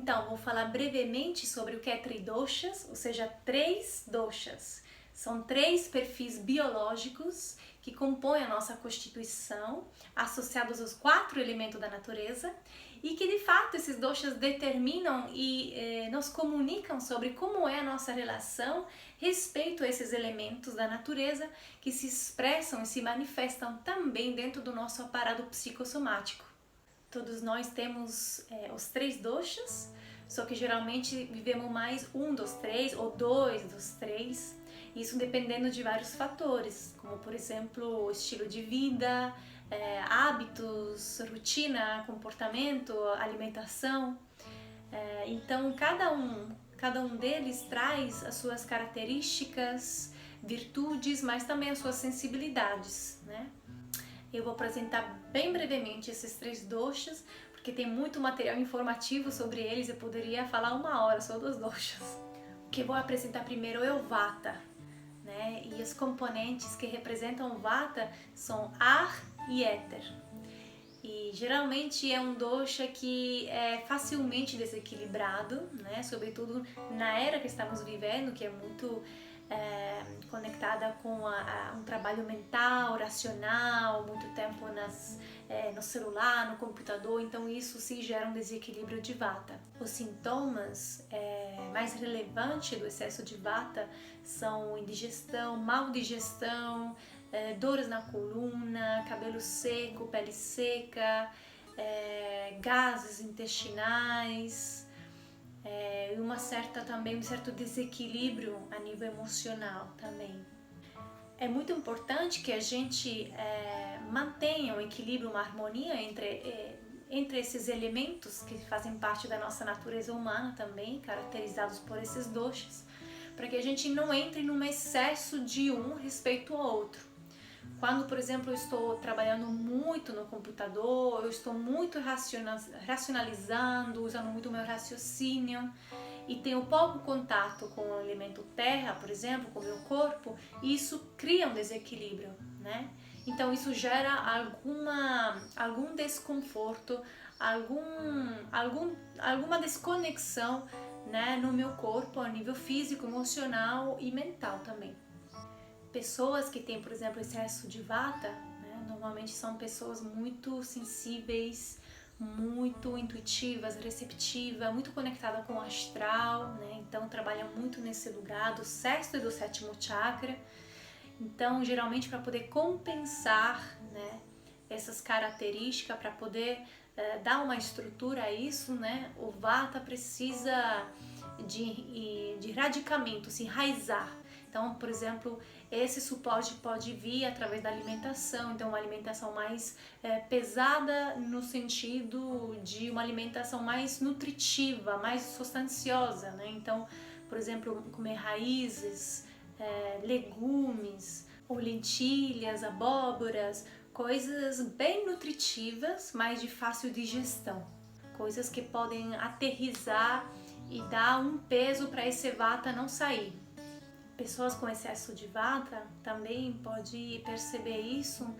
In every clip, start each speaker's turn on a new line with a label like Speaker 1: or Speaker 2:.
Speaker 1: Então, vou falar brevemente sobre o que é Tridoshas, ou seja, três doshas. São três perfis biológicos que compõem a nossa constituição, associados aos quatro elementos da natureza, e que de fato esses doshas determinam e nos comunicam sobre como é a nossa relação respeito a esses elementos da natureza que se expressam e se manifestam também dentro do nosso aparato psicossomático. Todos nós temos os três doshas, só que geralmente vivemos mais um dos três ou dois dos três, isso dependendo de vários fatores, como por exemplo o estilo de vida, hábitos, rotina, comportamento, alimentação. Então cada um deles traz as suas características, virtudes, mas também as suas sensibilidades, né? Eu vou apresentar bem brevemente esses três doshas, porque tem muito material informativo sobre eles, eu poderia falar 1 hora só dos doshas. O que eu vou apresentar primeiro é o Vata, né? E os componentes que representam o Vata são ar e éter. E geralmente é um dosha que é facilmente desequilibrado, né? Sobretudo na era que estamos vivendo, que é muito conectada com um trabalho mental, racional, muito tempo no celular, no computador, então isso sim gera um desequilíbrio de Vata. Os sintomas mais relevantes do excesso de Vata são indigestão, mal digestão, dores na coluna, cabelo seco, pele seca, gases intestinais, e um certo desequilíbrio a nível emocional também. É muito importante que a gente mantenha um equilíbrio, uma harmonia entre esses elementos que fazem parte da nossa natureza humana também, caracterizados por esses doshas, para que a gente não entre num excesso de um respeito ao outro. Quando, por exemplo, eu estou trabalhando muito no computador, eu estou muito racionalizando, usando muito o meu raciocínio e tenho pouco contato com o elemento terra, por exemplo, com o meu corpo, isso cria um desequilíbrio, né? Então isso gera algum desconforto, alguma desconexão, né, no meu corpo, a nível físico, emocional e mental também. Pessoas que têm, por exemplo, excesso de Vata, né, normalmente são pessoas muito sensíveis, muito intuitivas, receptivas, muito conectadas com o astral, né? Então trabalham muito nesse lugar do sexto e do sétimo chakra. Então, geralmente, para poder compensar, né, essas características, para poder dar uma estrutura a isso, né, o Vata precisa de radicamento, se enraizar. Então, por exemplo, esse suporte pode vir através da alimentação, então uma alimentação mais pesada no sentido de uma alimentação mais nutritiva, mais substanciosa, né? Então, por exemplo, comer raízes, legumes, ou lentilhas, abóboras, coisas bem nutritivas, mas de fácil digestão, coisas que podem aterrissar e dar um peso para esse Vata não sair. Pessoas com excesso de Vata também pode perceber isso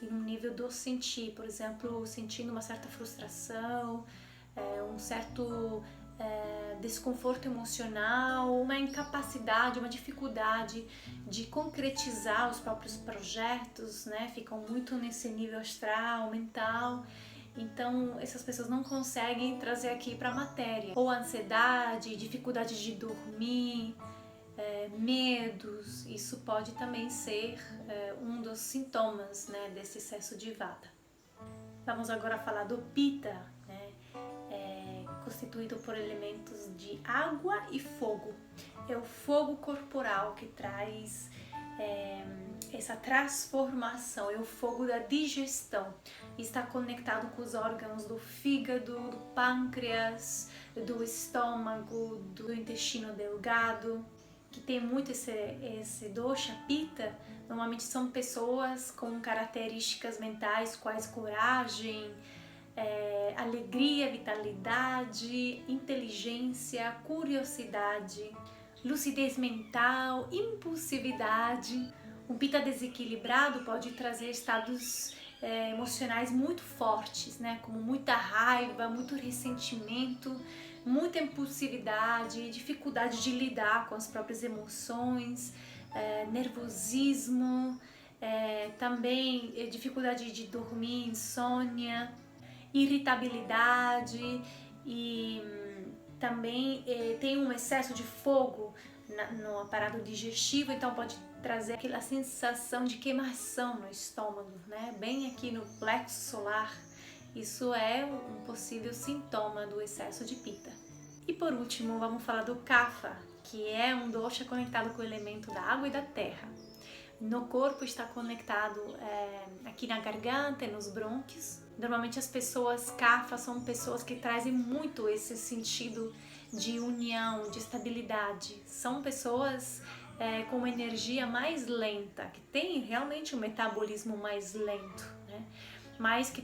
Speaker 1: em um nível do sentir, por exemplo, sentindo uma certa frustração, um certo desconforto emocional, uma incapacidade, uma dificuldade de concretizar os próprios projetos, né? Ficam muito nesse nível astral, mental. Então, essas pessoas não conseguem trazer aqui para a matéria. Ou ansiedade, dificuldade de dormir, medos, isso pode também ser um dos sintomas, né, desse excesso de Vata. Vamos agora falar do Pitta, né? Constituído por elementos de água e fogo. É o fogo corporal que traz essa transformação, é o fogo da digestão. Está conectado com os órgãos do fígado, do pâncreas, do estômago, do intestino delgado, que tem muito esse dosha, Pitta. Normalmente são pessoas com características mentais quais coragem, alegria, vitalidade, inteligência, curiosidade, lucidez mental, impulsividade. Um Pitta desequilibrado pode trazer estados emocionais muito fortes, né? Como muita raiva, muito ressentimento, muita impulsividade, dificuldade de lidar com as próprias emoções, nervosismo, também dificuldade de dormir, insônia, irritabilidade e também tem um excesso de fogo no aparato digestivo, então pode trazer aquela sensação de queimação no estômago, né? Bem aqui no plexo solar. Isso é um possível sintoma do excesso de Pitta. E por último, vamos falar do Kapha, que é um dosha conectado com o elemento da água e da terra. No corpo está conectado aqui na garganta e nos brônquios. Normalmente as pessoas Kapha são pessoas que trazem muito esse sentido de união, de estabilidade. São pessoas com uma energia mais lenta, que tem realmente um metabolismo mais lento, né? Mas que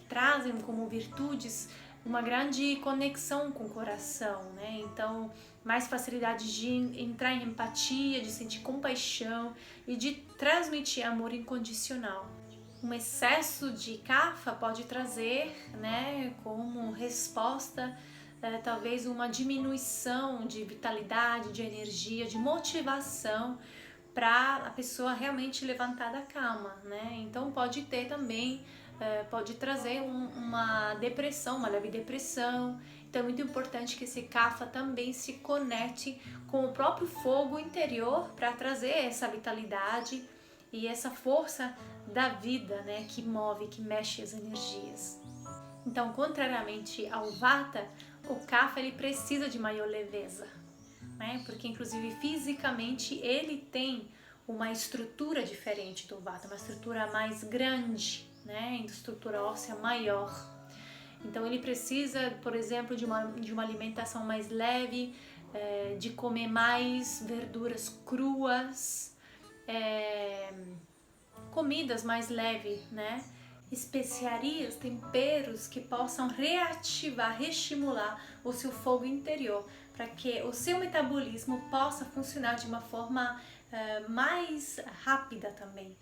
Speaker 1: trazem como virtudes uma grande conexão com o coração, né? Então, mais facilidade de entrar em empatia, de sentir compaixão e de transmitir amor incondicional. Um excesso de Kapha pode trazer, né, como resposta, talvez uma diminuição de vitalidade, de energia, de motivação para a pessoa realmente levantar da cama, né? Então pode ter também, pode trazer uma depressão, uma leve depressão. Então é muito importante que esse Kapha também se conecte com o próprio fogo interior para trazer essa vitalidade e essa força da vida, né, que move, que mexe as energias. Então, contrariamente ao Vata, o Kapha ele precisa de maior leveza, né? Porque inclusive fisicamente ele tem uma estrutura diferente do Vata, uma estrutura mais grande, né? Estrutura óssea maior. Então ele precisa, por exemplo, de uma alimentação mais leve, de comer mais verduras cruas, comidas mais leves, né? Especiarias, temperos que possam reativar, reestimular o seu fogo interior, para que o seu metabolismo possa funcionar de uma forma mais rápida também.